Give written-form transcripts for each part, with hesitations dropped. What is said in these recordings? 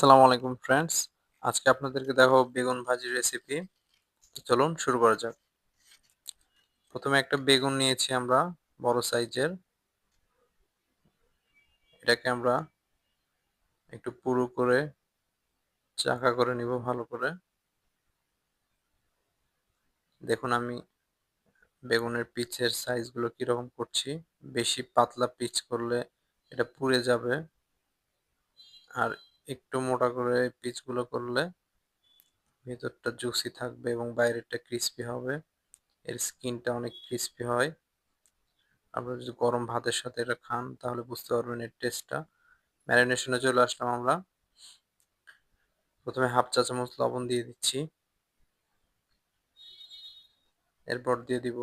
আসসালামু আলাইকুম ফ্রেন্ডস। আজকে আপনাদেরকে দেখাবো বেগুন ভাজির রেসিপি। চলুন শুরু করা যাক। প্রথমে একটা বেগুন নিয়েছি আমরা বড় সাইজের। এটাকে আমরা একটু পুরু করে চাকা করে নিব ভালো করে। দেখুন আমি বেগুনের পিচের সাইজগুলো কিরকম করছি। বেশি পাতলা পিচ করলে এটা পুড়ে যাবে, আর একটু মোটা করে পিচগুলো করলে ভেতরটা জুসি থাকবে এবং বাইরেরটা ক্রিস্পি হবে। এর স্কিনটা অনেক ক্রিস্পি হয়। আপনারা যদি গরম ভাতের সাথে এটা খান তাহলে বুঝতে পারবেন এর টেস্টটা। ম্যারিনেশনে চলে আসলাম আমরা। প্রথমে হাফ চা চামচ লবণ দিয়ে দিচ্ছি, এরপর দিয়ে দিব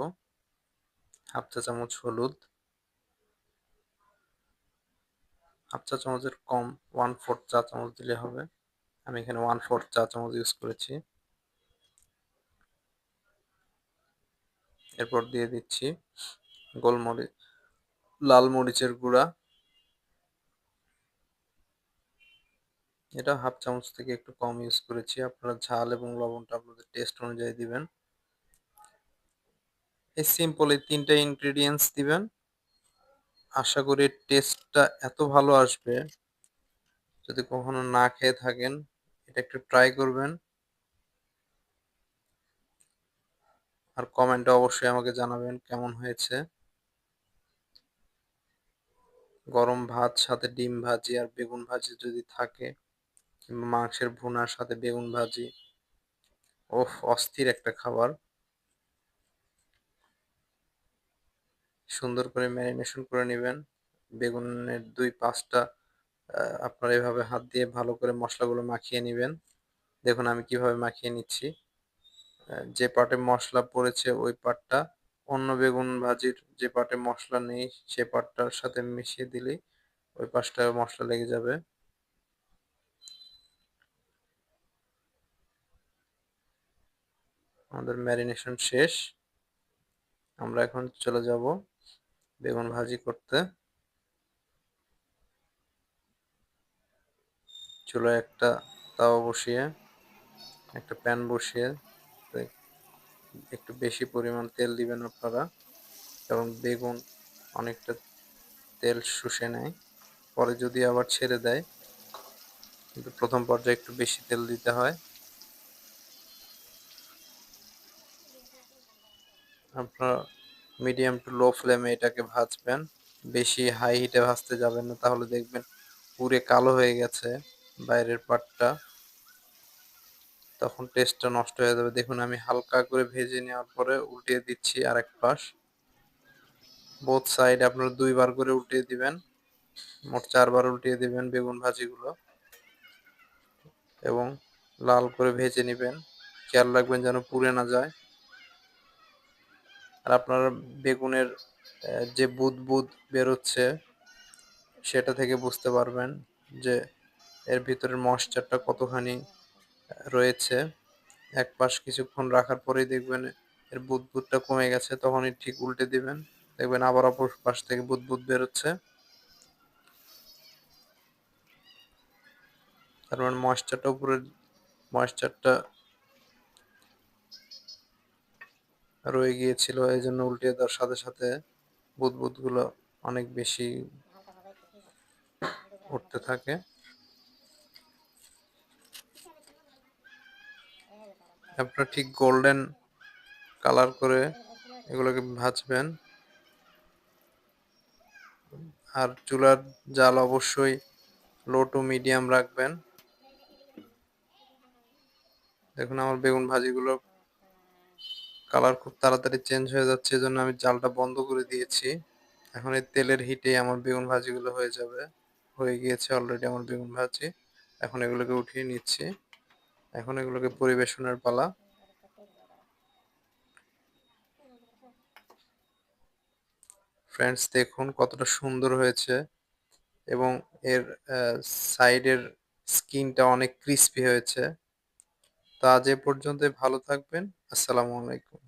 হাফ চা চামচ হলুদ, হাফ চা চামচের কম 1/4 চা চামচ দিলে হবে। আমি এখানে 1/4 চা চামচ ইউজ করেছি। এরপর দিয়ে দিচ্ছি গোলমরিচ, লাল মরিচের গুঁড়া। এটা হাফ চামচ থেকে একটু কম ইউজ করেছি। আপনারা ঝাল এবং লবণটা আপনাদের টেস্ট অনুযায়ী দিবেন। এই সিম্পল এই তিনটা ইনগ্রেডিয়েন্টস দিবেন। আশা করি টেস্টটা এত ভালো আসবে, যদি কখনো না খেয়ে থাকেন এটা একটু ট্রাই করবেন, আর কমেন্টে অবশ্যই আমাকে জানাবেন কেমন হয়েছে। গরম ভাত সাথে ডিম ভাজি আর বেগুন ভাজি যদি থাকে, কিংবা মাংসের ভুনার সাথে বেগুন ভাজি, ওফ, অস্থির একটা খাবার। সুন্দর করে ম্যারিনেশন করে নেবেন। বেগুনের 2-5টা আপনারা এভাবে হাত দিয়ে ভালো করে মশলাগুলো মাখিয়ে নেবেন। দেখুন আমি কিভাবে মাখিয়ে নিচ্ছি। যে পার্টে মশলা পড়েছে ওই পার্টটা অন্য বেগুন ভাজির যে পার্টে মশলা নেই সে পার্টটার সাথে মিশিয়ে দিলেই ওই পাশটায় মশলা লেগে যাবে। আমাদের ম্যারিনেশন শেষ। আমরা এখন চলে যাব বেগুন ভাজি করতে। চুলায় একটা তাওয়া বসিয়ে, একটা প্যান বসিয়ে একটু বেশি পরিমাণ তেল দিবেন আপনারা, কারণ বেগুন অনেকটা তেল শুষে নেয়। পরে যদি আবার ছেড়ে দেয়, কিন্তু প্রথম পর্যায়ে একটু বেশি তেল দিতে হয়। আপনারা মিডিয়াম টু লো ফ্লেমে এটাকে ভাজবেন। বেশি হাই হিটে ভাজতে যাবেন না, তাহলে দেখবেন পুড়ে কালো হয়ে গেছে বাইরের পার্টটা, তখন টেস্টটা নষ্ট হয়ে যাবে। দেখুন আমি হালকা করে ভেজে নেওয়ার পরে উল্টিয়ে দিচ্ছি আরেক পাশ। বোথ সাইড আপনারা 2 বার করে উল্টিয়ে দিবেন, মোট 4 বার উল্টিয়ে দিবেন বেগুন ভাজিগুলো, এবং লাল করে ভেজে নেবেন। খেয়াল রাখবেন যেন পুড়ে না যায়। আর আপনারা বেগুনের যে বুদবুদ বেরোচ্ছে সেটা থেকে বুঝতে পারবেন যে এর ভিতরের ময়েশ্চারটা কতখানি রয়েছে। এক পাশ কিছুক্ষণ রাখার পরেই দেখবেন এর বুদবুদটা কমে গেছে, তখনই ঠিক উল্টে দিবেন। দেখবেন আবার অপর পাশ থেকে বুদবুদ বেরোচ্ছে, তার মানে ময়েশ্চারটা রয়ে গিয়েছিল, এই জন্য উল্টে দেওয়ার সাথে সাথে বুদবুদগুলো অনেক বেশি উঠতে থাকে। আপনারা ঠিক গোল্ডেন কালার করে এগুলোকে ভাজবেন, আর চুলার জাল অবশ্যই লো টু মিডিয়াম রাখবেন। দেখুন আমার বেগুন ভাজিগুলো কালার খুব তাড়াতাড়ি চেঞ্জ হয়ে যাচ্ছে, এজন্য আমি জালটা বন্ধ করে দিয়েছি। এখন এই তেলের হিটে আমার বেগুন ভাজিগুলো হয়ে যাবে। হয়ে গিয়েছে অলরেডি আমার বেগুন ভাজি। এখন এগুলোকে উঠিয়ে নিচ্ছি। এখন এগুলোকে পরিবেশনের পালা। ফ্রেন্ডস দেখুন কতটা সুন্দর হয়েছে, এবং এর সাইডের স্কিনটা অনেক ক্রিস্পি হয়েছে। তো আজ এ পর্যন্তই, ভালো থাকবেন। আসসালামু আলাইকুম।